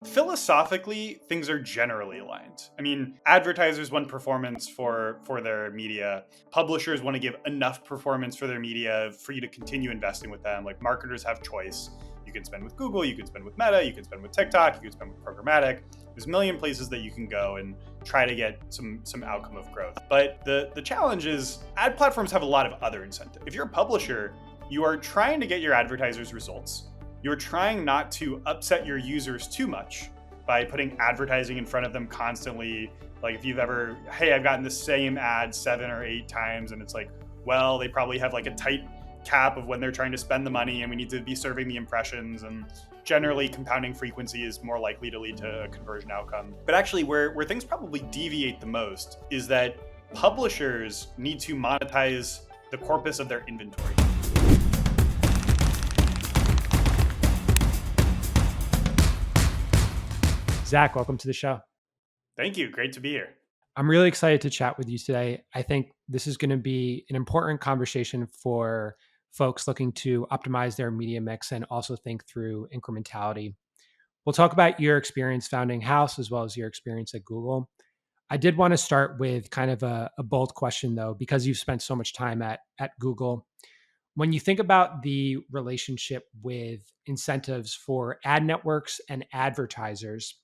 Philosophically, things are generally aligned. I mean, advertisers want performance for their media. Publishers want to give enough performance for their media for you to continue investing with them. Like marketers have choice. You can spend with Google, you can spend with Meta, you can spend with TikTok, you can spend with programmatic. There's a million places that you can go and try to get some outcome of growth. But the challenge is ad platforms have a lot of other incentives. If you're a publisher, you are trying to get your advertisers results. You're trying not to upset your users too much by putting advertising in front of them constantly. Like if you've ever, hey, I've gotten the same ad 7 or 8 times, and it's like, well, they probably have like a tight cap of when they're trying to spend the money, and we need to be serving the impressions. And generally, compounding frequency is more likely to lead to a conversion outcome. But actually, where things probably deviate the most is that publishers need to monetize the corpus of their inventory. Zach, welcome to the show. Thank you. Great to be here. I'm really excited to chat with you today. I think this is going to be an important conversation for folks looking to optimize their media mix and also think through incrementality. We'll talk about your experience founding Haus as well as your experience at Google. I did want to start with kind of a bold question, though, because you've spent so much time at Google. When you think about the relationship with incentives for ad networks and advertisers,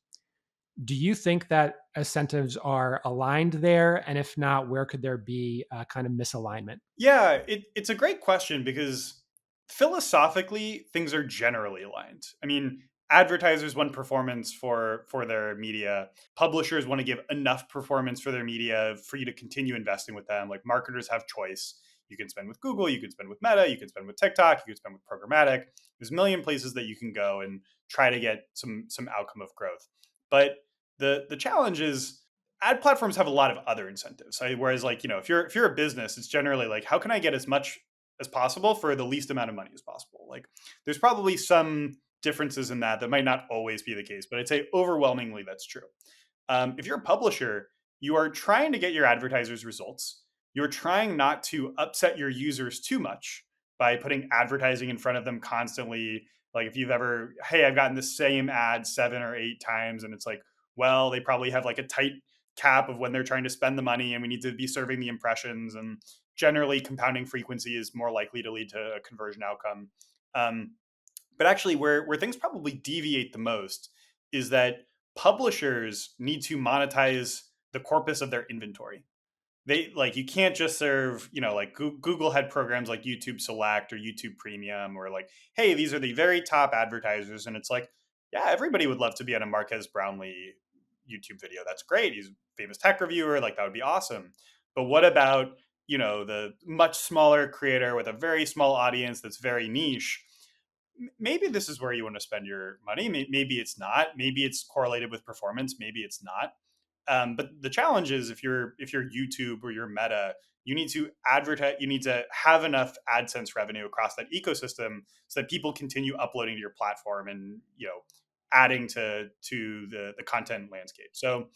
do you think that incentives are aligned there? And if not, where could there be a kind of misalignment? Yeah, it's a great question because philosophically, things are generally aligned. I mean, advertisers want performance for their media. Publishers want to give enough performance for their media for you to continue investing with them. Like marketers have choice. You can spend with Google, you can spend with Meta, you can spend with TikTok, you can spend with programmatic. There's a million places that you can go and try to get some outcome of growth. But the challenge is ad platforms have a lot of other incentives. Whereas like, if you're a business, it's generally like, how can I get as much as possible for the least amount of money as possible? Like there's probably some differences in that might not always be the case, but I'd say overwhelmingly that's true. If you're a publisher, you are trying to get your advertisers results. You're trying not to upset your users too much by putting advertising in front of them constantly. Like if you've ever, hey, I've gotten the same ad 7 or 8 times, and it's like, well, they probably have like a tight cap of when they're trying to spend the money, and we need to be serving the impressions. And generally, compounding frequency is more likely to lead to a conversion outcome. Um, but actually, where things probably deviate the most is that publishers need to monetize the corpus of their inventory. They like you can't just serve, like Google had programs like YouTube Select or YouTube Premium, or like, hey, these are the very top advertisers, and it's like, yeah, everybody would love to be on a Marquez Brownlee YouTube video. That's great. He's a famous tech reviewer. Like that would be awesome. But what about the much smaller creator with a very small audience that's very niche? Maybe this is where you want to spend your money. Maybe it's not. Maybe it's correlated with performance. Maybe it's not. But the challenge is if you're YouTube or you're Meta, you need to advertise. You need to have enough AdSense revenue across that ecosystem so that people continue uploading to your platform and adding to the content landscape. So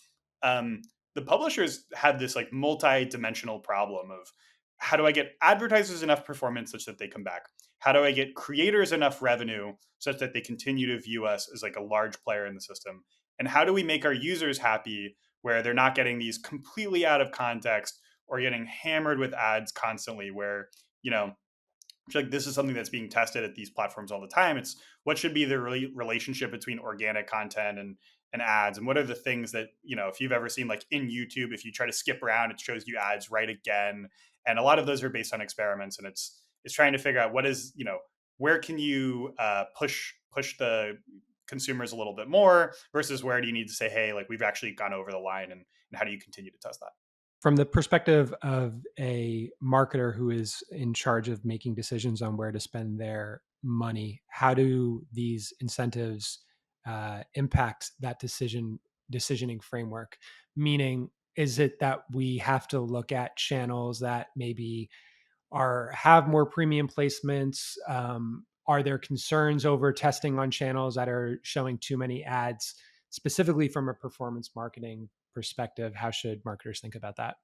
um, the publishers have this like multi-dimensional problem of how do I get advertisers enough performance such that they come back? How do I get creators enough revenue such that they continue to view us as like a large player in the system? And how do we make our users happy where they're not getting these completely out of context or getting hammered with ads constantly where, you know, like this is something that's being tested at these platforms all the time. It's what should be the relationship between organic content and ads, and what are the things that if you've ever seen like in YouTube, if you try to skip around, it shows you ads right again, and a lot of those are based on experiments, and it's trying to figure out what is where can you push the consumers a little bit more versus where do you need to say, hey, like we've actually gone over the line, and how do you continue to test that? From the perspective of a marketer who is in charge of making decisions on where to spend their money, how do these incentives impact that decisioning framework? Meaning, is it that we have to look at channels that maybe have more premium placements? Are there concerns over testing on channels that are showing too many ads? Specifically from a performance marketing perspective, how should marketers think about that?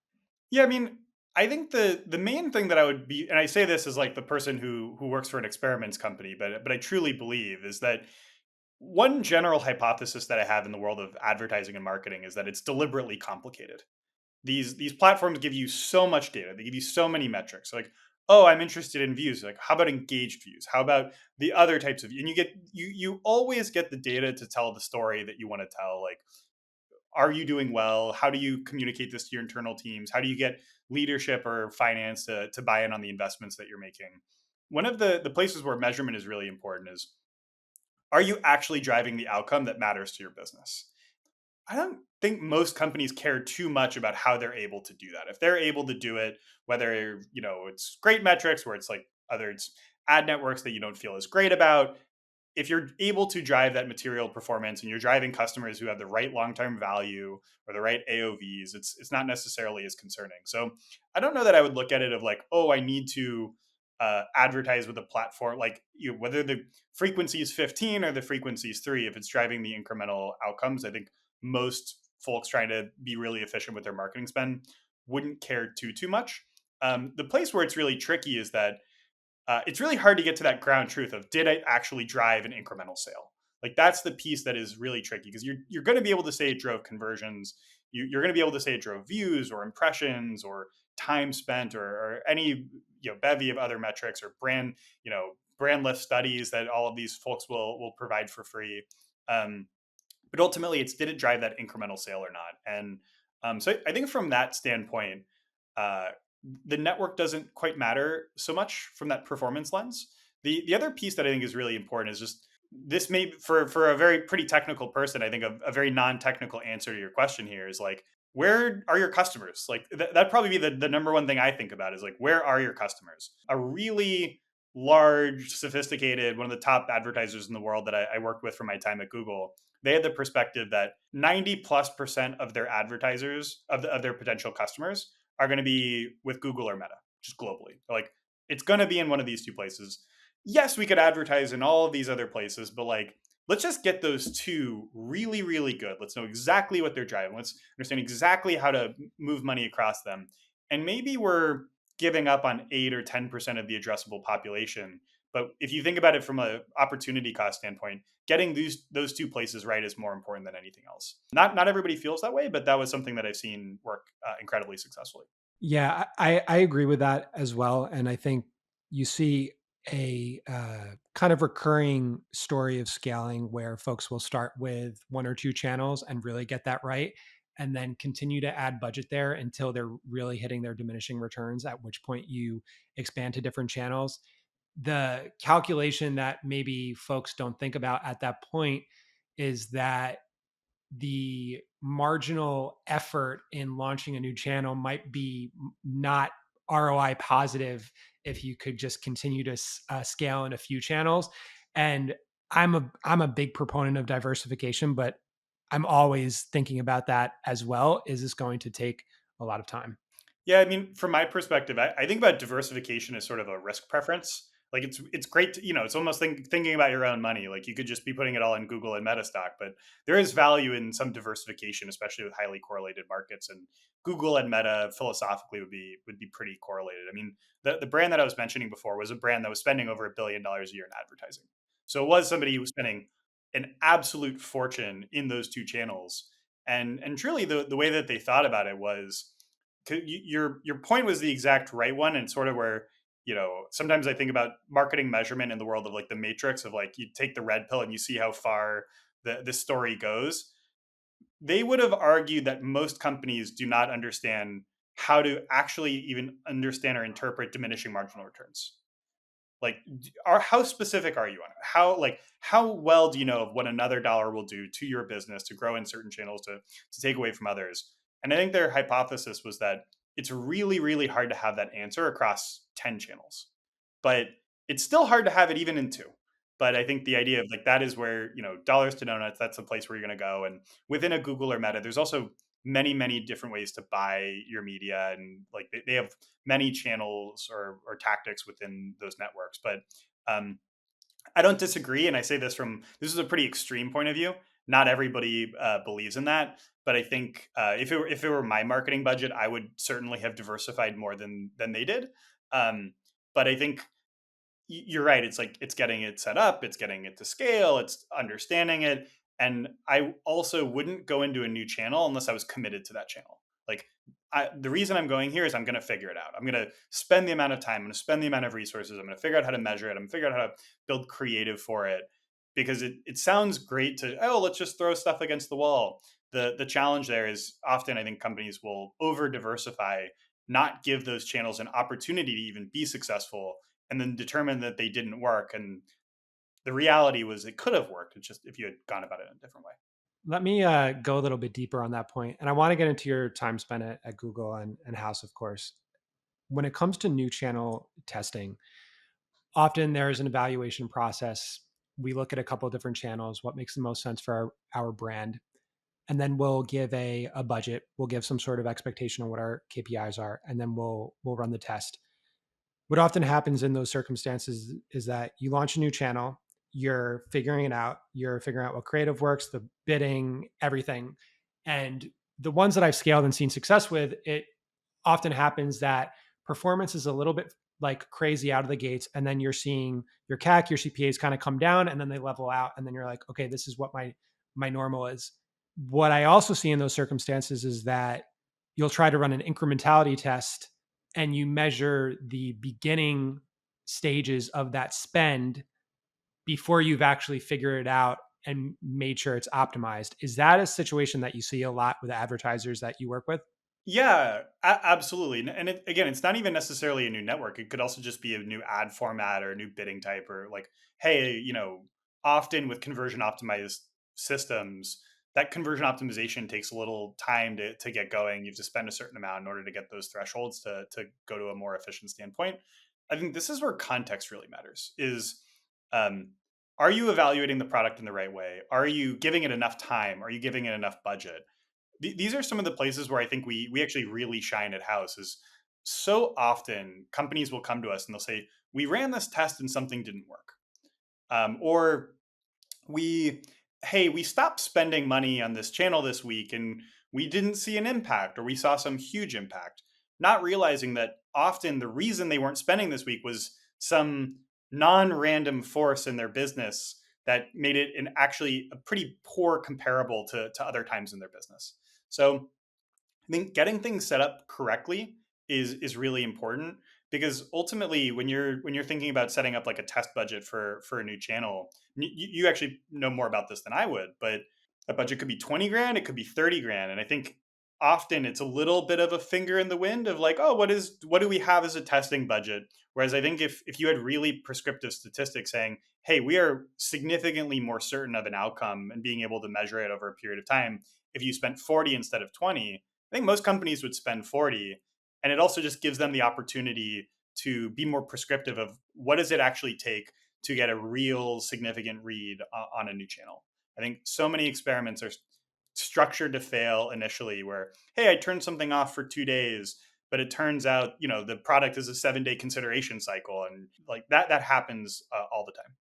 Yeah, I mean, I think the main thing that I would be, and I say this as like the person who works for an experiments company, but I truly believe is that One general hypothesis that I have in the world of advertising and marketing is that it's deliberately complicated. These platforms give you so much data. They give you so many metrics. Like, oh, I'm interested in views. Like, how about engaged views? How about the other types of, and you always get the data to tell the story that you want to tell. Like, are you doing well? How do you communicate this to your internal teams? How do you get leadership or finance to buy in on the investments that you're making? One of the places where measurement is really important is, are you actually driving the outcome that matters to your business? I don't think most companies care too much about how they're able to do that. If they're able to do it, whether it's great metrics, where it's like other it's ad networks that you don't feel as great about, if you're able to drive that material performance and you're driving customers who have the right long-term value or the right AOVs, it's not necessarily as concerning. So I don't know that I would look at it of like, oh, I need to advertise with a platform like whether the frequency is 15 or the frequency is 3. If it's driving the incremental outcomes, I think most folks trying to be really efficient with their marketing spend wouldn't care too much. The place where it's really tricky is that it's really hard to get to that ground truth of, did I actually drive an incremental sale? Like that's the piece that is really tricky, because you're going to be able to say it drove conversions. You're going to be able to say it drove views or impressions or time spent, or any bevy of other metrics, or brand lift studies that all of these folks will provide for free. But ultimately, it's, did it drive that incremental sale or not? And so I think from that standpoint, uh, the network doesn't quite matter so much from that performance lens. The other piece that I think is really important is just, this may, for a very pretty technical person, I think a very non-technical answer to your question here is like, where are your customers? Like that'd probably be the number one thing I think about, is like, where are your customers? A really large, sophisticated, one of the top advertisers in the world that I worked with from my time at Google, they had the perspective that 90+% of their advertisers, of their potential customers, are going to be with Google or Meta, just globally. Like, it's going to be in one of these two places. Yes, we could advertise in all of these other places, but like, let's just get those two really, really good. Let's know exactly what they're driving. Let's understand exactly how to move money across them. And maybe we're giving up on 8 or 10% of the addressable population. But if you think about it from an opportunity cost standpoint, getting those two places right is more important than anything else. Not everybody feels that way, but that was something that I've seen work incredibly successfully. Yeah, I agree with that as well, and I think you see a kind of recurring story of scaling where folks will start with one or two channels and really get that right, and then continue to add budget there until they're really hitting their diminishing returns. At which point you expand to different channels. The calculation that maybe folks don't think about at that point is that the marginal effort in launching a new channel might be not ROI positive if you could just continue to scale in a few channels. And I'm a big proponent of diversification, but I'm always thinking about that as well. Is this going to take a lot of time? Yeah, I mean, from my perspective, I think about diversification as sort of a risk preference. Like it's great to, it's almost thinking about your own money. Like you could just be putting it all in Google and Meta stock, but there is value in some diversification, especially with highly correlated markets. And Google and Meta philosophically would be pretty correlated. I mean, the brand that I was mentioning before was a brand that was spending over $1 billion a year in advertising. So it was somebody who was spending an absolute fortune in those two channels. And truly, the way that they thought about it was, your point was the exact right one, and sort of where, sometimes I think about marketing measurement in the world of like the matrix of, like, you take the red pill and you see how far the story goes. They would have argued that most companies do not understand how to actually even understand or interpret diminishing marginal returns. Like, how specific are you on it? How well do you know of what another dollar will do to your business, to grow in certain channels, to take away from others? And I think their hypothesis was that it's really, really hard to have that answer across 10 channels, but it's still hard to have it even in two. But I think the idea of like, that is where, dollars to donuts, that's the place where you're going to go. And within a Google or Meta, there's also many, many different ways to buy your media. And like, they have many channels or tactics within those networks. But um, I don't disagree. And I say this is a pretty extreme point of view. Not everybody believes in that. But I think if it were my marketing budget, I would certainly have diversified more than they did. Um, but I think you're right. It's like it's getting it set up, it's getting it to scale, it's understanding it. And I also wouldn't go into a new channel unless I was committed to that channel. Like the reason I'm going here is I'm going to figure it out. I'm going to spend the amount of time, I'm going to spend the amount of resources, I'm going to figure out how to measure it, I'm going to figure out how to build creative for it because it sounds great to, oh, let's just throw stuff against the wall. The challenge there is often I think companies will over diversify, not give those channels an opportunity to even be successful, and then determine that they didn't work. And the reality was it could have worked. It's just if you had gone about it in a different way. Let me go a little bit deeper on that point, and I want to get into your time spent at Google and House, of course. When it comes to new channel testing, often there's an evaluation process. We look at a couple of different channels, what makes the most sense for our brand, and then we'll give a budget. We'll give some sort of expectation on what our KPIs are, and then we'll run the test. What often happens in those circumstances is that you launch a new channel, you're figuring it out, you're figuring out what creative works, the bidding, everything. And the ones that I've scaled and seen success with, it often happens that performance is a little bit like crazy out of the gates. And then you're seeing your CAC, your CPAs kind of come down and then they level out. And then you're like, okay, this is what my normal is. What I also see in those circumstances is that you'll try to run an incrementality test and you measure the beginning stages of that spend before you've actually figured it out and made sure it's optimized. Is that a situation that you see a lot with advertisers that you work with? Yeah, absolutely. And again, it's not even necessarily a new network. It could also just be a new ad format or a new bidding type or like, hey, often with conversion optimized systems, that conversion optimization takes a little time to get going. You have to spend a certain amount in order to get those thresholds to go to a more efficient standpoint. I think this is where context really matters is um, are you evaluating the product in the right way? Are you giving it enough time? Are you giving it enough budget? These are some of the places where I think we actually really shine at House is so often companies will come to us and they'll say, we ran this test and something didn't work. Or we, hey, we stopped spending money on this channel this week and we didn't see an impact or we saw some huge impact. Not realizing that often the reason they weren't spending this week was some non-random force in their business that made it an actually a pretty poor comparable to other times in their business. So I think getting things set up correctly is really important because ultimately when you're thinking about setting up like a test budget for a new channel, you actually know more about this than I would, but a budget could be 20 grand, it could be 30 grand. And I think often it's a little bit of a finger in the wind of like, oh, what do we have as a testing budget? Whereas I think if you had really prescriptive statistics saying, hey, we are significantly more certain of an outcome and being able to measure it over a period of time if you spent 40 instead of 20, I think most companies would spend 40. And it also just gives them the opportunity to be more prescriptive of what does it actually take to get a real significant read on a new channel. I think so many experiments are structured to fail initially where, hey, I turned something off for 2 days, but it turns out, the product is a 7-day consideration cycle. And like that happens all the time.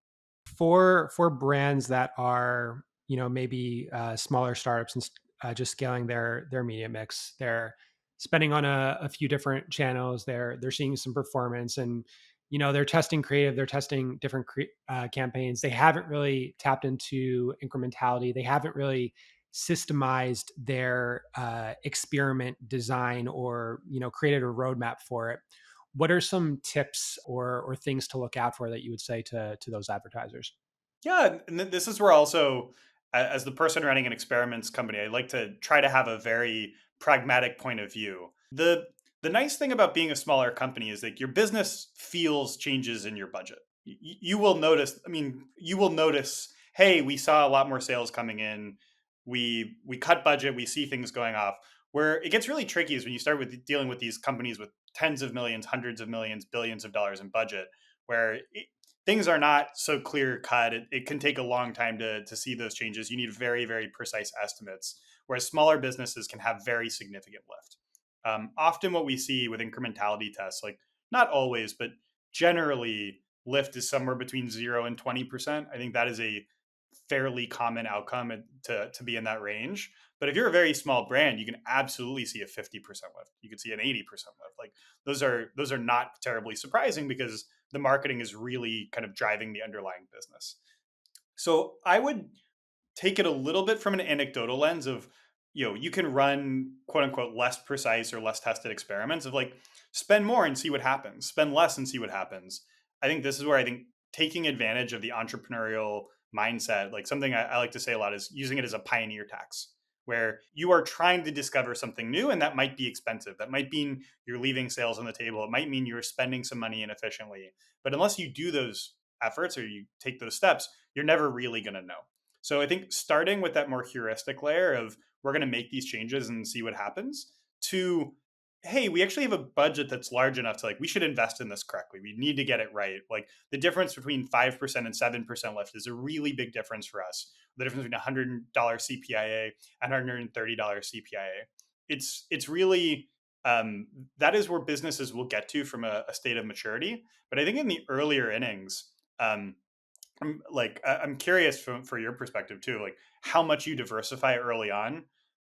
For brands that are maybe smaller startups and just scaling their media mix, they're spending on a few different channels, they're seeing some performance, and they're testing creative, they're testing different campaigns. They haven't really tapped into incrementality, they haven't really systemized their experiment design or created a roadmap for it. What are some tips or things to look out for that you would say to those advertisers? Yeah, and this is where also, as the person running an experiments company, I like to try to have a very pragmatic point of view. The nice thing about being a smaller company is that your business feels changes in your budget. You will notice. I mean, you will notice. Hey, we saw a lot more sales coming in. We cut budget. We see things going off. Where it gets really tricky is when you start with dealing with these companies with tens of millions, hundreds of millions, billions of dollars in budget, where things are not so clear cut. It can take a long time to see those changes. You need very, very precise estimates, whereas smaller businesses can have very significant lift. Often, what we see with incrementality tests, like not always, but generally, lift is somewhere between 0 and 20%. I think that is a fairly common outcome to be in that range. But if you're a very small brand, you can absolutely see a 50% lift. You could see an 80% lift. Like those are not terribly surprising because the marketing is really kind of driving the underlying business. So I would take it a little bit from an anecdotal lens of, you can run quote unquote less precise or less tested experiments of like spend more and see what happens, spend less and see what happens. I think this is where I think taking advantage of the entrepreneurial mindset, like something I like to say a lot, is using it as a pioneer tax, where you are trying to discover something new and that might be expensive. That might mean you're leaving sales on the table. It might mean you're spending some money inefficiently. But unless you do those efforts or you take those steps, you're never really going to know. So I think starting with that more heuristic layer of we're going to make these changes and see what happens, to hey, we actually have a budget that's large enough to like we should invest in this correctly. We need to get it right. Like the difference between 5% and 7% lift is a really big difference for us. The difference between $100 CPIA and $130 CPIA. It's really that is where businesses will get to from a state of maturity. But I think in the earlier innings, I'm curious for your perspective too, like how much you diversify early on.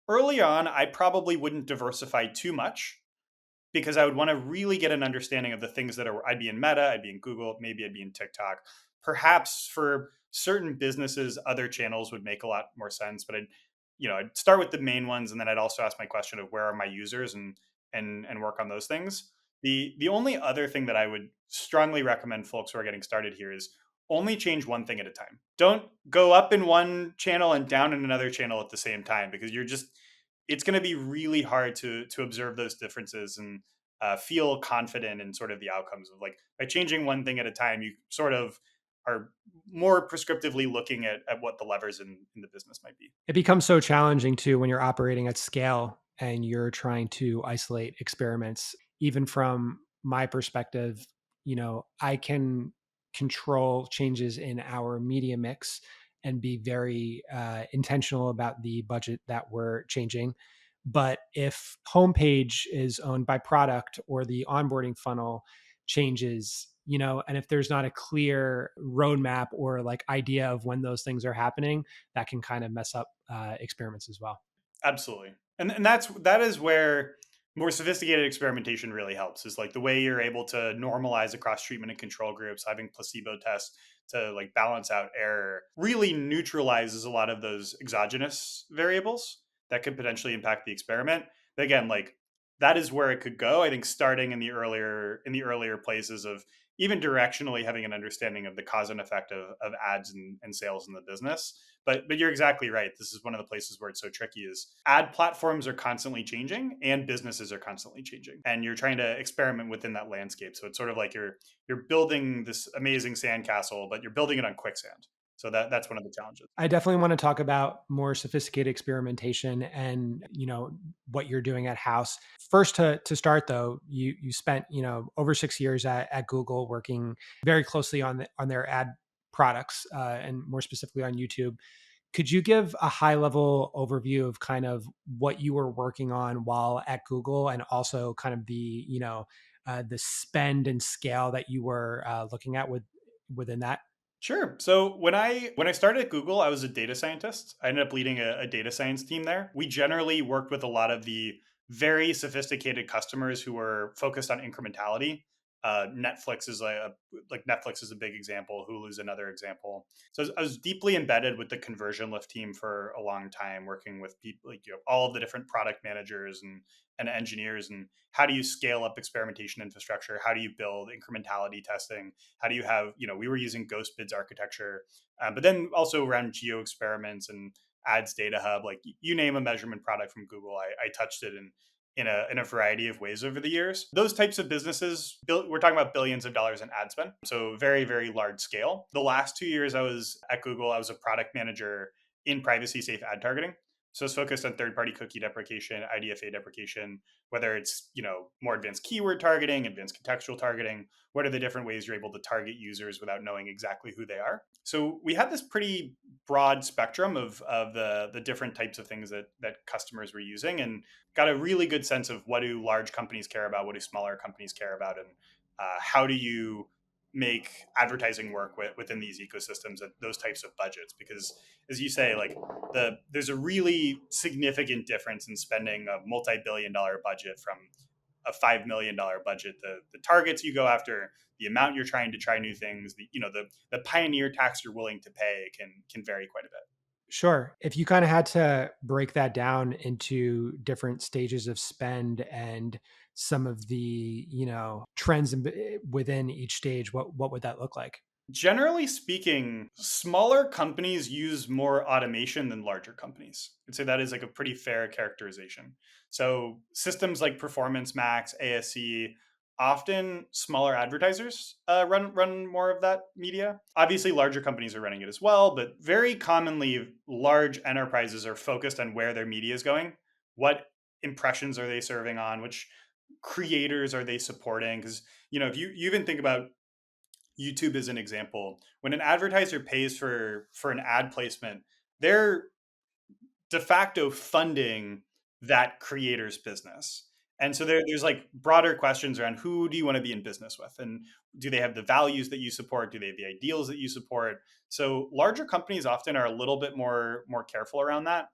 Early on, I probably wouldn't diversify too much because I would want to really get an understanding of the things that are I'd be in Meta, I'd be in Google, maybe I'd be in TikTok. Perhaps for certain businesses, other channels would make a lot more sense. But I'd start with the main ones, and then I'd also ask my question of where are my users and work on those things. The only other thing that I would strongly recommend folks who are getting started here is only change one thing at a time. Don't go up in one channel and down in another channel at the same time because it's going to be really hard to observe those differences and feel confident in sort of the outcomes of like by changing one thing at a time, you sort of are more prescriptively looking at what the levers in the business might be. It becomes so challenging too when you're operating at scale and you're trying to isolate experiments. Even from my perspective, I can control changes in our media mix and be very intentional about the budget that we're changing. But if homepage is owned by product or the onboarding funnel changes, and if there's not a clear roadmap or like idea of when those things are happening, that can kind of mess up experiments as well. Absolutely. And that is where more sophisticated experimentation really helps, is like the way you're able to normalize across treatment and control groups, having placebo tests to like balance out error really neutralizes a lot of those exogenous variables that could potentially impact the experiment. But again, like that is where it could go. I think starting in the earlier places of even directionally having an understanding of the cause and effect of ads and sales in the business. But you're exactly right. This is one of the places where it's so tricky is ad platforms are constantly changing and businesses are constantly changing. And you're trying to experiment within that landscape. So it's sort of like you're building this amazing sandcastle, but you're building it on quicksand. So that's one of the challenges. I definitely want to talk about more sophisticated experimentation and what you're doing at Haus. First, to start though, you spent over 6 years at Google working very closely on their ad products and more specifically on YouTube. Could you give a high level overview of kind of what you were working on while at Google, and also kind of the spend and scale that you were looking at within that? Sure. So when I started at Google, I was a data scientist. I ended up leading a data science team there. We generally worked with a lot of the very sophisticated customers who were focused on incrementality. Netflix is like Netflix is a big example. Hulu's another example. So I was deeply embedded with the conversion lift team for a long time, working with people like all of the different product managers and engineers, and how do you scale up experimentation infrastructure? How do you build incrementality testing? How do you have, we were using ghost bids architecture, but then also around geo experiments and ads data hub, like you name a measurement product from Google, I touched it in a variety of ways over the years. Those types of businesses, we're talking about billions of dollars in ad spend, so very, very large scale. The last 2 years I was at Google, I was a product manager in privacy safe ad targeting. So it's focused on third-party cookie deprecation, IDFA deprecation, whether it's more advanced keyword targeting, advanced contextual targeting. What are the different ways you're able to target users without knowing exactly who they are? So we had this pretty broad spectrum of the different types of things that customers were using, and got a really good sense of what do large companies care about, what do smaller companies care about, and how do you make advertising work within these ecosystems at those types of budgets. Because as you say, like there's a really significant difference in spending a multi-billion-dollar budget from a $5 million budget. The targets you go after, the amount you're trying to try new things, the pioneer tax you're willing to pay can vary quite a bit. Sure. If you kind of had to break that down into different stages of spend and some of the, trends within each stage, what would that look like? Generally speaking, smaller companies use more automation than larger companies. I'd say that is like a pretty fair characterization. So systems like Performance Max, ASC, often smaller advertisers run more of that media. Obviously, larger companies are running it as well, but very commonly, large enterprises are focused on where their media is going. What impressions are they serving on? Which creators are they supporting? Because if you even think about YouTube as an example, when an advertiser pays for an ad placement, they're de facto funding that creator's business. And so there's like broader questions around who do you want to be in business with, and do they have the values that you support? Do they have the ideals that you support? So larger companies often are a little bit more careful around that.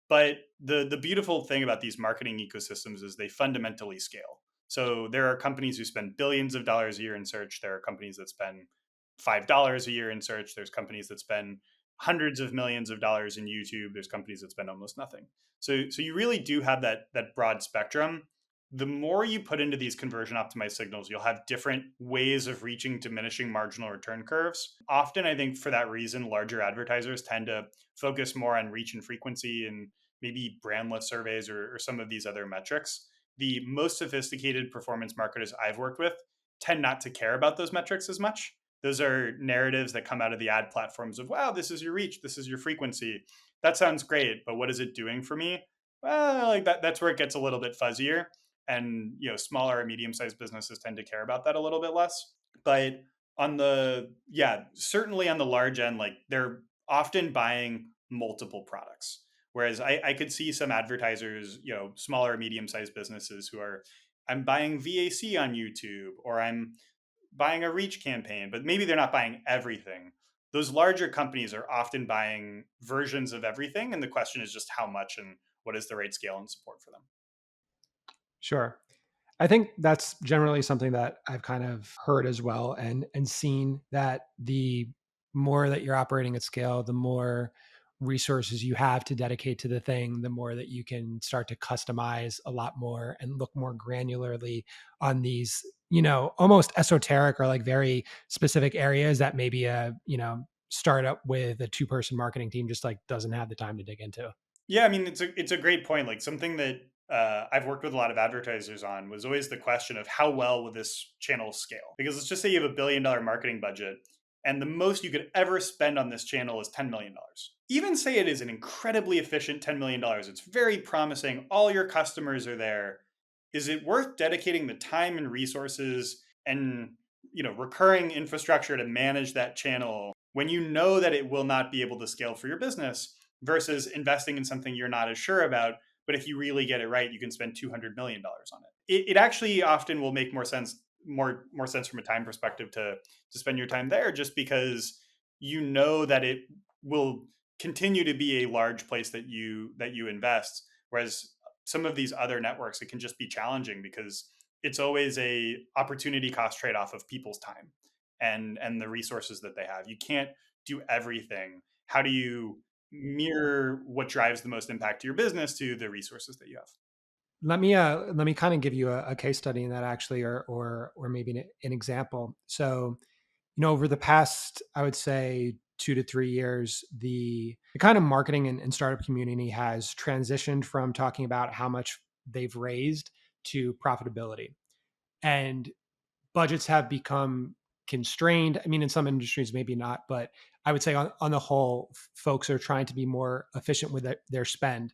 But the beautiful thing about these marketing ecosystems is they fundamentally scale. So there are companies who spend billions of dollars a year in search. There are companies that spend $5 a year in search. There's companies that spend hundreds of millions of dollars in YouTube. There's companies that spend almost nothing. So you really do have that broad spectrum. The more you put into these conversion optimized signals, you'll have different ways of reaching diminishing marginal return curves. Often, I think for that reason, larger advertisers tend to focus more on reach and frequency and maybe brand lift surveys or some of these other metrics. The most sophisticated performance marketers I've worked with tend not to care about those metrics as much. Those are narratives that come out of the ad platforms of, wow, this is your reach, this is your frequency. That sounds great, but what is it doing for me? Well, like that's where it gets a little bit fuzzier. And smaller or medium-sized businesses tend to care about that a little bit less. But certainly on the large end, like they're often buying multiple products. Whereas I could see some advertisers, smaller or medium-sized businesses who are, I'm buying VAC on YouTube, or I'm buying a reach campaign, but maybe they're not buying everything. Those larger companies are often buying versions of everything. And the question is just how much and what is the right scale and support for them. Sure. I think that's generally something that I've kind of heard as well and seen that the more that you're operating at scale, the more resources you have to dedicate to the thing, the more that you can start to customize a lot more and look more granularly on these, almost esoteric or like very specific areas that maybe a, startup with a two-person marketing team just like doesn't have the time to dig into. Yeah, I mean it's a great point. Like something that I've worked with a lot of advertisers on was always the question of how well will this channel scale? Because let's just say you have $1 billion marketing budget, and the most you could ever spend on this channel is $10 million. Even say it is an incredibly efficient $10 million. It's very promising. All your customers are there. Is it worth dedicating the time and resources and recurring infrastructure to manage that channel when you know that it will not be able to scale for your business? Versus investing in something you're not as sure about. But if you really get it right, you can spend $200 million on it. It actually often will make more sense from a time perspective to spend your time there, just because you know that it will continue to be a large place that you invest. Whereas some of these other networks, it can just be challenging because it's always a opportunity cost trade off of people's time and the resources that they have. You can't do everything. How do you mirror what drives the most impact to your business to the resources that you have? Let me kind of give you a case study in that actually, or maybe an example. So, over the past, I would say 2 to 3 years, the kind of marketing and startup community has transitioned from talking about how much they've raised to profitability, and budgets have become constrained. I mean, in some industries, maybe not, but I would say on the whole, folks are trying to be more efficient with their spend.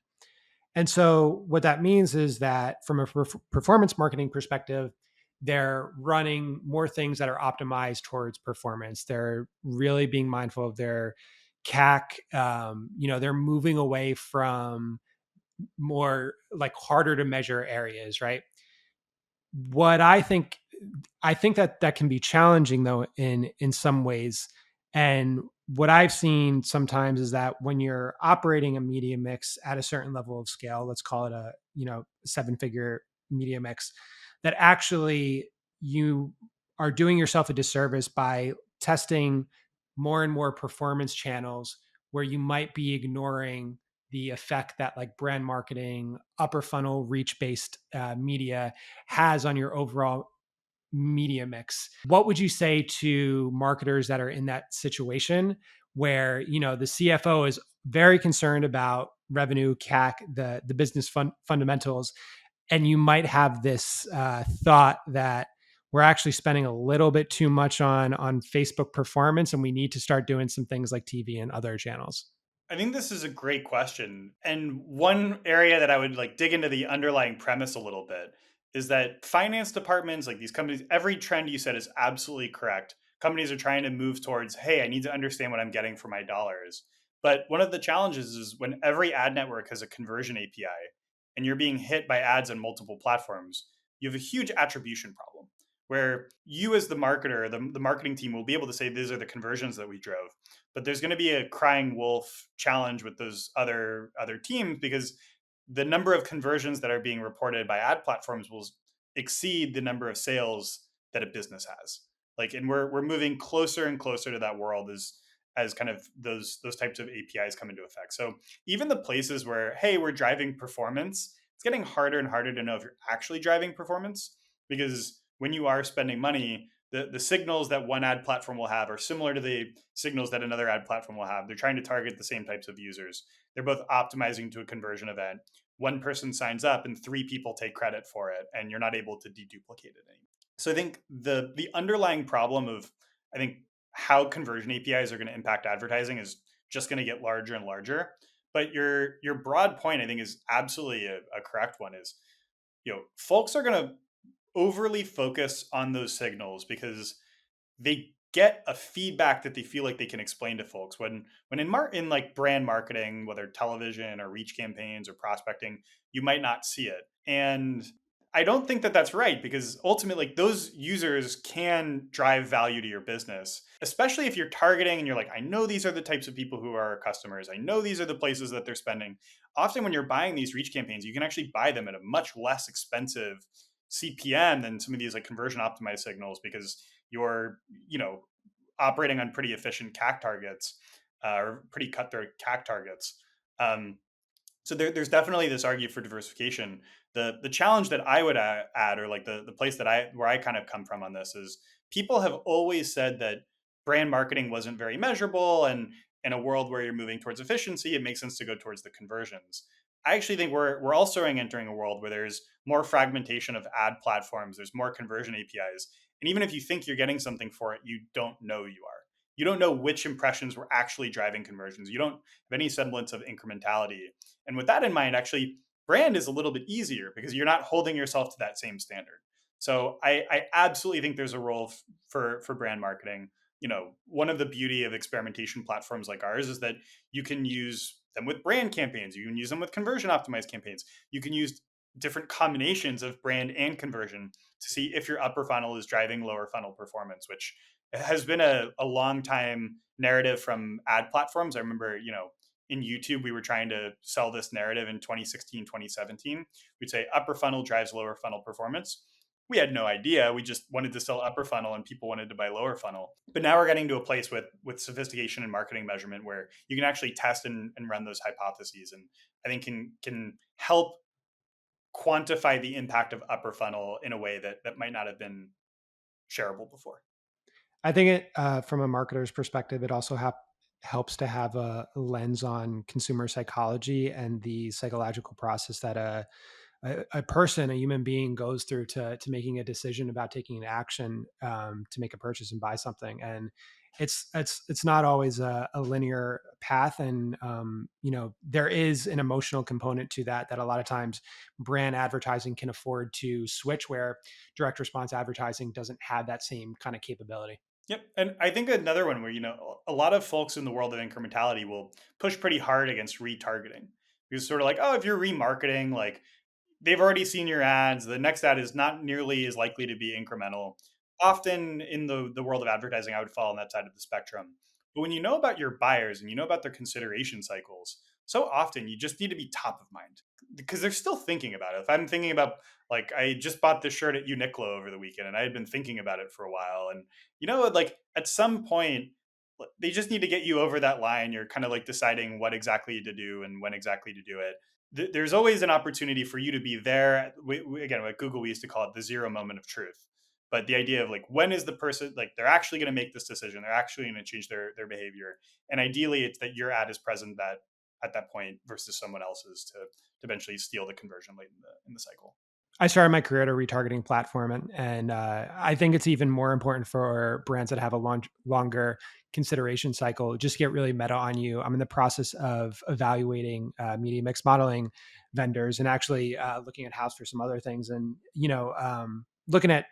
And so what that means is that from a performance marketing perspective, they're running more things that are optimized towards performance. They're really being mindful of their CAC. They're moving away from more like harder to measure areas, right? What I think I think that that can be challenging though in some ways. And what I've seen sometimes is that when you're operating a media mix at a certain level of scale, let's call it a, seven-figure media mix, that actually you are doing yourself a disservice by testing more and more performance channels where you might be ignoring the effect that like brand marketing, upper funnel reach based media has on your overall media mix. What would you say to marketers that are in that situation where, the CFO is very concerned about revenue, CAC, the business fundamentals, and you might have this thought that we're actually spending a little bit too much on Facebook performance, and we need to start doing some things like TV and other channels? I think this is a great question. And one area that I would like dig into the underlying premise a little bit is that finance departments, like these companies, every trend you said is absolutely correct. Companies are trying to move towards, hey, I need to understand what I'm getting for my dollars. But one of the challenges is when every ad network has a conversion API and you're being hit by ads on multiple platforms, you have a huge attribution problem where you, as the marketer, the marketing team will be able to say, these are the conversions that we drove, but there's going to be a crying wolf challenge with those other teams because the number of conversions that are being reported by ad platforms will exceed the number of sales that a business has. Like, and we're moving closer and closer to that world as kind of those types of APIs come into effect. So even the places where, hey, we're driving performance, it's getting harder and harder to know if you're actually driving performance, because when you are spending money, the signals that one ad platform will have are similar to the signals that another ad platform will have. They're trying to target the same types of users. They're both optimizing to a conversion event. One person signs up and three people take credit for it, and you're not able to deduplicate it anymore. So I think the underlying problem of, I think, how conversion APIs are going to impact advertising is just going to get larger and larger. But your broad point, I think, is absolutely a correct one. Is, folks are going to overly focus on those signals because they get a feedback that they feel like they can explain to folks. When in like brand marketing, whether television or reach campaigns or prospecting, you might not see it. And I don't think that that's right, because ultimately, like, those users can drive value to your business, especially if you're targeting and you're like, I know these are the types of people who are our customers, I know these are the places that they're spending. Often when you're buying these reach campaigns, you can actually buy them at a much less expensive CPM than some of these like conversion optimized signals, because you're, operating on pretty efficient CAC targets, or pretty cutthroat CAC targets. Um, so there's definitely this argument for diversification. The challenge that I would add, or like the place that where I kind of come from on this, is people have always said that brand marketing wasn't very measurable, and in a world where you're moving towards efficiency, it makes sense to go towards the conversions. I actually think we're also entering a world where there's more fragmentation of ad platforms, there's more conversion APIs, and even if you think you're getting something for it, you don't know you are. You don't know which impressions were actually driving conversions. You don't have any semblance of incrementality. And with that in mind, actually, brand is a little bit easier because you're not holding yourself to that same standard. So I absolutely think there's a role for brand marketing. One of the beauty of experimentation platforms like ours is that you can use them with brand campaigns. You can use them with conversion optimized campaigns. You can use different combinations of brand and conversion to see if your upper funnel is driving lower funnel performance, which has been a long time narrative from ad platforms. I remember, in YouTube, we were trying to sell this narrative in 2016, 2017. We'd say upper funnel drives lower funnel performance. We had no idea. We just wanted to sell upper funnel and people wanted to buy lower funnel. But now we're getting to a place with sophistication and marketing measurement where you can actually test and run those hypotheses. And I think can help quantify the impact of upper funnel in a way that might not have been shareable before. I think from a marketer's perspective, it also helps to have a lens on consumer psychology and the psychological process that a person, a human being, goes through to making a decision about taking an action to make a purchase and buy something. And it's not always a linear path, and there is an emotional component to that a lot of times brand advertising can afford to switch, where direct response advertising doesn't have that same kind of capability. Yep. And I think another one where, a lot of folks in the world of incrementality will push pretty hard against retargeting, because sort of like, oh, if you're remarketing, like, they've already seen your ads. The next ad is not nearly as likely to be incremental. Often in the world of advertising, I would fall on that side of the spectrum. But when you know about your buyers and you know about their consideration cycles, so often you just need to be top of mind because they're still thinking about it. If I'm thinking about, like, I just bought this shirt at Uniqlo over the weekend and I had been thinking about it for a while. And, like at some point, they just need to get you over that line. You're kind of like deciding what exactly to do and when exactly to do it. There's always an opportunity for you to be there. Again, at Google, we used to call it the zero moment of truth. But the idea of like, when is the person, like, they're actually going to make this decision? They're actually going to change their behavior. And ideally, it's that your ad is present at that point versus someone else's to eventually steal the conversion late in the cycle. I started my career at a retargeting platform, and I think it's even more important for brands that have a longer consideration cycle. Just get really meta on you. I'm in the process of evaluating media mix modeling vendors and actually looking at Haus for some other things, and looking at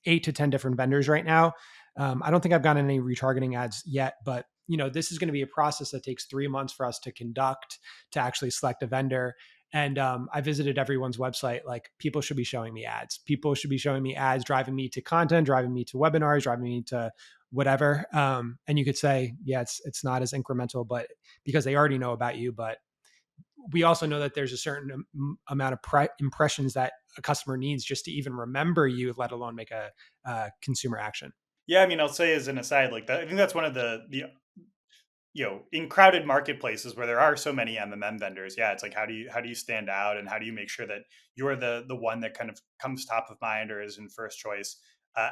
8 to 10 different vendors right now. I don't think I've gotten any retargeting ads yet, but this is going to be a process that takes 3 months for us to conduct to actually select a vendor. And I visited everyone's website. Like, people should be showing me ads. People should be showing me ads, driving me to content, driving me to webinars, driving me to whatever. And you could say, yeah, it's not as incremental, but because they already know about you. But we also know that there's a certain amount of impressions that a customer needs just to even remember you, let alone make a consumer action. Yeah, I mean, I'll say as an aside, like that, I think that's one of the in crowded marketplaces where there are so many MMM vendors. Yeah, it's like, how do you stand out, and how do you make sure that you're the one that kind of comes top of mind or is in first choice?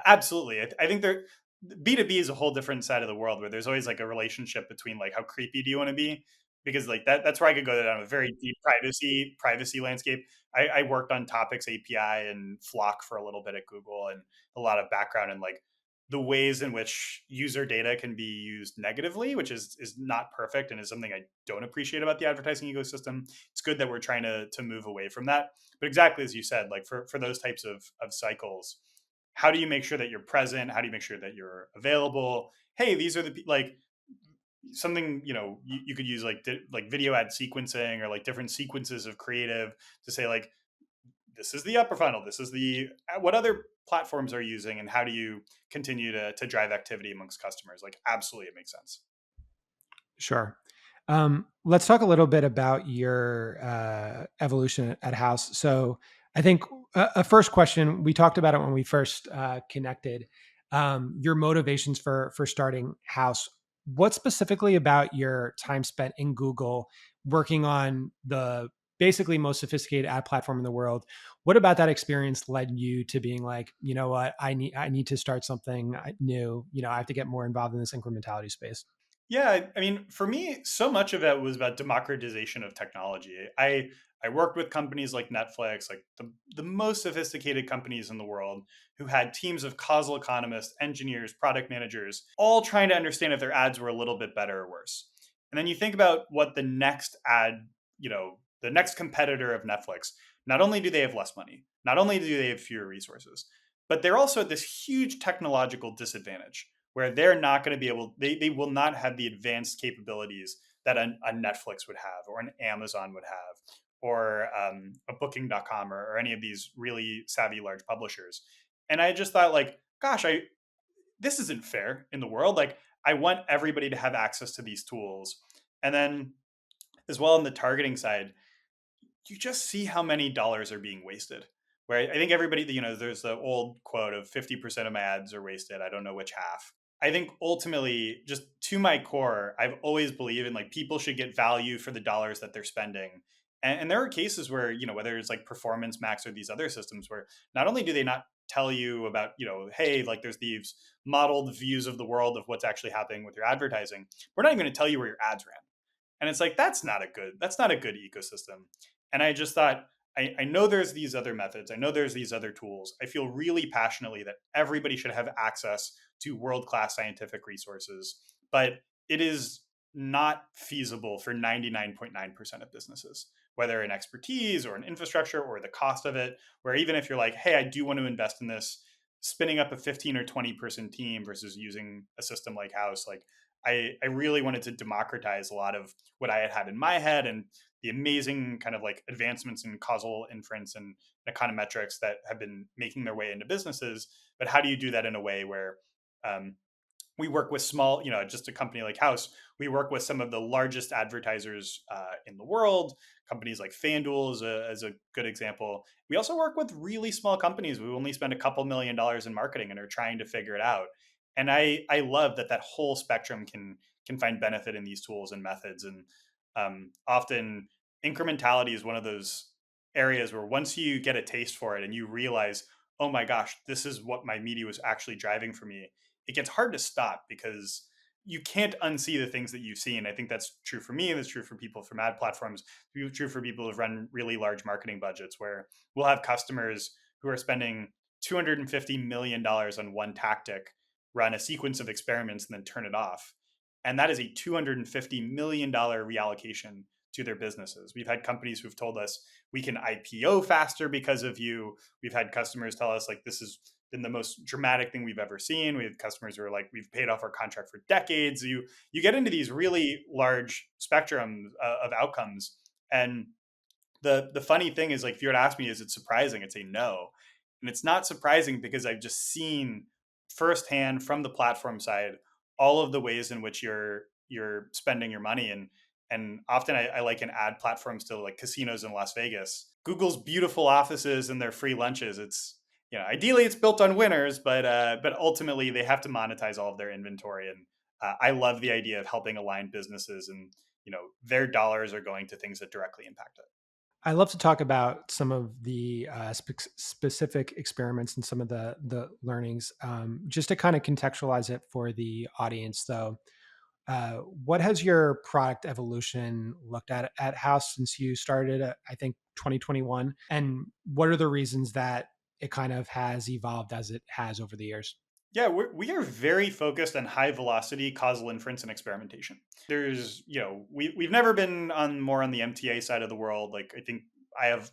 Absolutely, I think there B2B is a whole different side of the world where there's always like a relationship between like how creepy do you want to be, because like that's where I could go down a very deep privacy landscape. I worked on Topics API and Flock for a little bit at Google, and a lot of background in like the ways in which user data can be used negatively, which is not perfect and is something I don't appreciate about the advertising ecosystem. It's good that we're trying to move away from that. But exactly as you said, like for those types of cycles, how do you make sure that you're present? How do you make sure that you're available? Hey, these are like something, you could use like like video ad sequencing, or like different sequences of creative to say like, this is the upper funnel, this is the what other platforms are using, and how do you continue to drive activity amongst customers. Like, absolutely, it makes sense. Sure. Let's talk a little bit about your evolution at House. So, I think a first question, we talked about it when we first connected. Your motivations for starting House. What specifically about your time spent in Google working on the basically most sophisticated ad platform in the world? What about that experience led you to being like, you know what, I need to start something new. I have to get more involved in this incrementality space. Yeah, I mean, for me, so much of it was about democratization of technology. I worked with companies like Netflix, like the most sophisticated companies in the world, who had teams of causal economists, engineers, product managers, all trying to understand if their ads were a little bit better or worse. And then you think about what the next competitor of Netflix. Not only do they have less money, not only do they have fewer resources, but they're also at this huge technological disadvantage where they're not going to be able, they will not have the advanced capabilities that a Netflix would have, or an Amazon would have, or a booking.com, or any of these really savvy large publishers. And I just thought like, gosh, this isn't fair in the world. Like, I want everybody to have access to these tools. And then as well on the targeting side, you just see how many dollars are being wasted. Where I think everybody, there's the old quote of 50% of my ads are wasted. I don't know which half. I think ultimately, just to my core, I've always believed in like, people should get value for the dollars that they're spending. And there are cases where, whether it's like Performance Max or these other systems, where not only do they not tell you about, hey, like there's these modeled views of the world of what's actually happening with your advertising, we're not even going to tell you where your ads ran. And it's like, that's not a good ecosystem. And I just thought, I know there's these other methods, I know there's these other tools. I feel really passionately that everybody should have access to world-class scientific resources, but it is not feasible for 99.9% of businesses, whether in expertise or in infrastructure or the cost of it. Where even if you're like, hey, I do want to invest in this, spinning up a 15 or 20 person team versus using a system like House, like, I really wanted to democratize a lot of what I had in my head. And the amazing kind of like advancements in causal inference and econometrics that have been making their way into businesses. But how do you do that in a way where um, we work with small, just a company like Haus, we work with some of the largest advertisers in the world. Companies like FanDuel is a good example. We also work with really small companies who only spend a couple $1 million in marketing and are trying to figure it out. And I love that that whole spectrum can find benefit in these tools and methods. And often incrementality is one of those areas where once you get a taste for it and you realize, oh my gosh, this is what my media was actually driving for me, it gets hard to stop because you can't unsee the things that you've seen. I think that's true for me, and it's true for people from ad platforms. It's true for people who've run really large marketing budgets, where we'll have customers who are spending $250 million on one tactic, run a sequence of experiments, and then turn it off. And that is a $250 million reallocation to their businesses. We've had companies who've told us we can IPO faster because of you. We've had customers tell us like this has been the most dramatic thing we've ever seen. We have customers who are like, we've paid off our contract for decades. You get into these really large spectrums of outcomes, and the funny thing is like if you were to ask me, is it surprising? I'd say no, and it's not surprising because I've just seen firsthand from the platform side all of the ways in which you're spending your money. And often I liken ad platforms to like casinos in Las Vegas. Google's beautiful offices and their free lunches. It's ideally it's built on winners, but ultimately they have to monetize all of their inventory. And I love the idea of helping align businesses, and their dollars are going to things that directly impact it. I love to talk about some of the specific experiments and some of the learnings. Just to kind of contextualize it for the audience, though, what has your product evolution looked at House since you started, I think, 2021? And what are the reasons that it kind of has evolved as it has over the years? Yeah, we are very focused on high velocity causal inference and experimentation. There's, we've never been on more on the MTA side of the world. Like, I think I have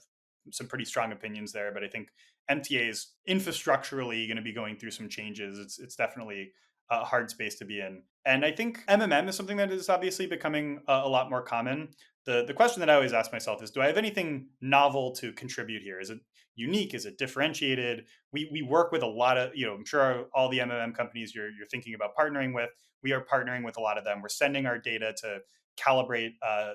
some pretty strong opinions there, but I think MTA is infrastructurally going to be going through some changes. It's definitely a hard space to be in. And I think MMM is something that is obviously becoming a lot more common. The question that I always ask myself is, do I have anything novel to contribute here? Is it unique? Is it differentiated? We work with a lot of, I'm sure all the MMM companies you're thinking about partnering with, we are partnering with a lot of them. We're sending our data to calibrate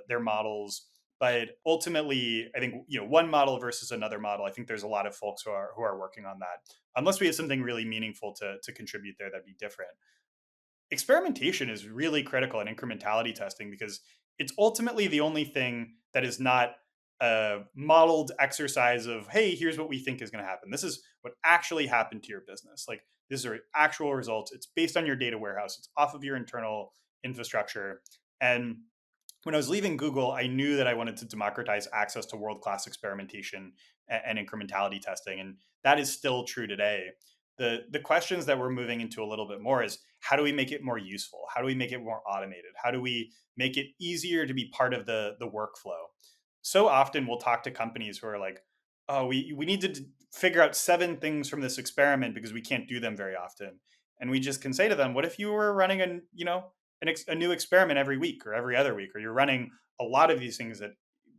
their models. But ultimately, I think one model versus another model. I think there's a lot of folks who are working on that. Unless we have something really meaningful to contribute there, that'd be different. Experimentation is really critical in incrementality testing because it's ultimately the only thing that is not a modeled exercise of, hey, here's what we think is going to happen. This is what actually happened to your business. Like, these are actual results. It's based on your data warehouse. It's off of your internal infrastructure. And when I was leaving Google, I knew that I wanted to democratize access to world-class experimentation and incrementality testing. And that is still true today. The questions that we're moving into a little bit more is, how do we make it more useful? How do we make it more automated? How do we make it easier to be part of the workflow? So often we'll talk to companies who are like, oh, we need to figure out 7 things from this experiment because we can't do them very often. And we just can say to them, what if you were running a new experiment every week or every other week, or you're running a lot of these things that,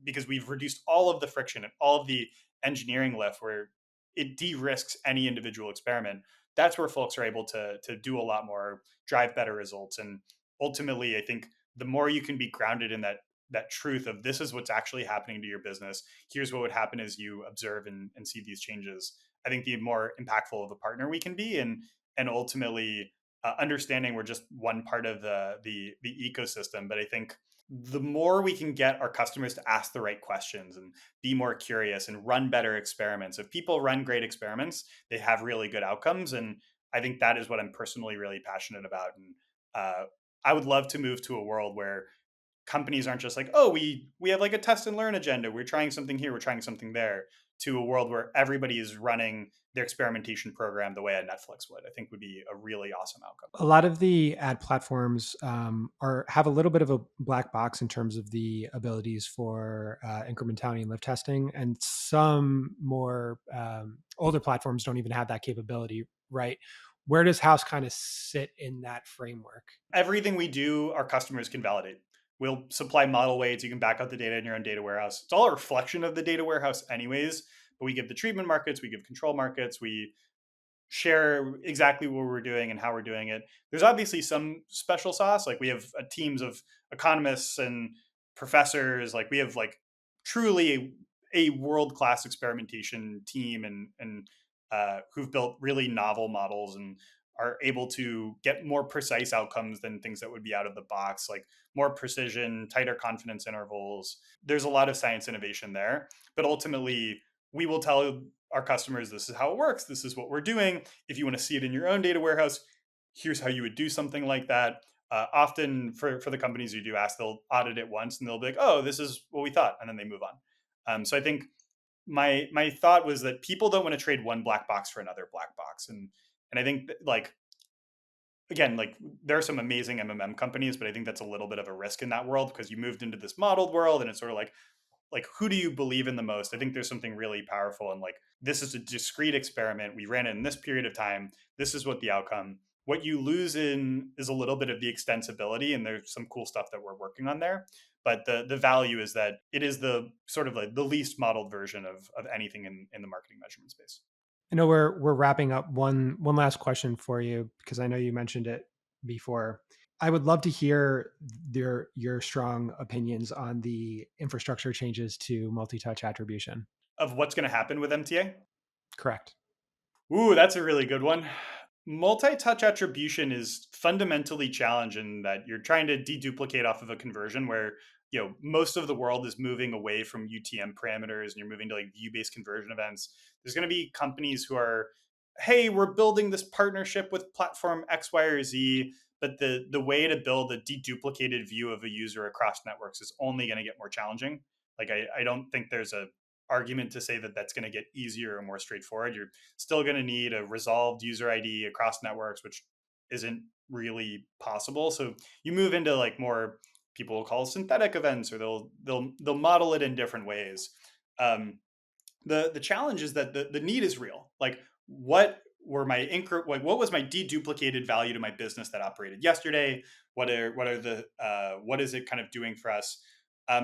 because we've reduced all of the friction and all of the engineering lift where it de-risks any individual experiment. That's where folks are able to do a lot more, drive better results. And ultimately, I think the more you can be grounded in that truth of, this is what's actually happening to your business, here's what would happen as you observe and see these changes, I think the more impactful of a partner we can be. And ultimately understanding we're just one part of the ecosystem. But I think the more we can get our customers to ask the right questions and be more curious and run better experiments. If people run great experiments, they have really good outcomes. And I think that is what I'm personally really passionate about. And I would love to move to a world where companies aren't just like, oh, we have like a test and learn agenda. We're trying something here, we're trying something there, to a world where everybody is running their experimentation program the way a Netflix would. I think would be a really awesome outcome. A lot of the ad platforms are have a little bit of a black box in terms of the abilities for incrementality and lift testing, and some more older platforms don't even have that capability. Right? Where does House kind of sit in that framework? Everything we do, our customers can validate. We'll supply model weights. You can back out the data in your own data warehouse. It's all a reflection of the data warehouse, anyways. But we give the treatment markets, we give control markets, we share exactly what we're doing and how we're doing it. There's obviously some special sauce. Like we have teams of economists and professors. Like we have like truly a world class experimentation team and who've built really novel models and are able to get more precise outcomes than things that would be out of the box, like more precision, tighter confidence intervals. There's a lot of science innovation there, but ultimately we will tell our customers this is how it works, this is what we're doing. If you want to see it in your own data warehouse, here's how you would do something like that. Often for the companies you do ask, they'll audit it once and they'll be like, oh, this is what we thought, and then they move on. So I think my thought was that people don't want to trade one black box for another black box, and I think that, like, again, like there are some amazing companies, but I think that's a little bit of a risk in that world because you moved into this modeled world and it's sort of like who do you believe in the most? I think there's something really powerful and like this is a discrete experiment. We ran it in this period of time. This is what the outcome. What you lose in is a little bit of the extensibility, and there's some cool stuff that we're working on there. But the value is that it is the sort of like the least modeled version of anything in the marketing measurement space. I know we're wrapping up. One last question for you because I know you mentioned it before. I would love to hear your strong opinions on the infrastructure changes to multi-touch attribution. Of what's going to happen with MTA? Correct. Ooh, that's a really good one. Multi-touch attribution is fundamentally challenging that you're trying to deduplicate off of a conversion where most of the world is moving away from UTM parameters and you're moving to like view-based conversion events. There's going to be companies who are, hey, we're building this partnership with platform X, Y, or Z, but the way to build a deduplicated view of a user across networks is only going to get more challenging. Like I don't think there's a argument to say that that's going to get easier or more straightforward. You're still going to need a resolved user ID across networks, which isn't really possible. So you move into like more people will call synthetic events, or they'll model it in different ways. Um, the challenge is that the need is real. Like what was my deduplicated value to my business that operated yesterday? What is it kind of doing for us?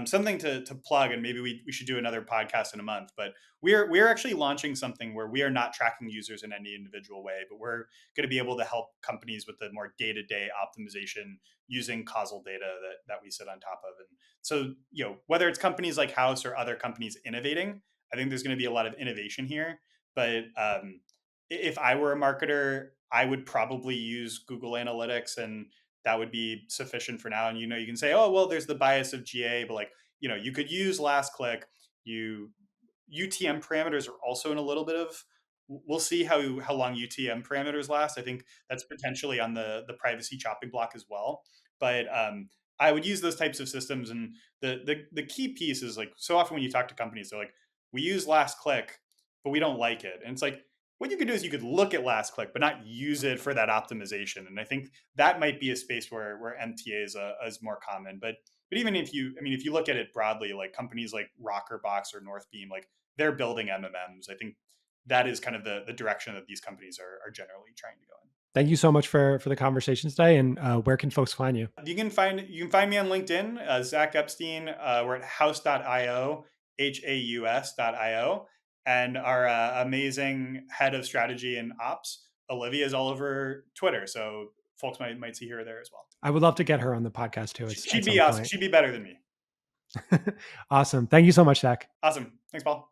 Something to plug, and maybe we should do another podcast in a month. But we're actually launching something where we are not tracking users in any individual way, but we're going to be able to help companies with the more day to day optimization using causal data that we sit on top of. And so whether it's companies like Haus or other companies innovating, I think there's going to be a lot of innovation here. But if I were a marketer, I would probably use Google Analytics, and that would be sufficient for now. And you can say, oh well, there's the bias of GA, but like you could use last click. You UTM parameters are also in a little bit of. We'll see how long UTM parameters last. I think that's potentially on the privacy chopping block as well. But I would use those types of systems, and the key piece is like so often when you talk to companies, they're like, we use last click, but we don't like it, and it's like what you could do is you could look at last click, but not use it for that optimization. And I think that might be a space where MTA is more common. But even if you look at it broadly, like companies like Rockerbox or Northbeam, like they're building MMMs. I think that is kind of the direction that these companies are generally trying to go in. Thank you so much for the conversation today. And where can folks find you? You can find me on LinkedIn, Zach Epstein. We're at Haus.io, Haus.io, and our amazing head of strategy and ops, Olivia, is all over Twitter. So folks might see her there as well. I would love to get her on the podcast too She'd at be some awesome. point. She'd be better than me. Awesome. Thank you so much, Zach. Awesome. Thanks, Paul.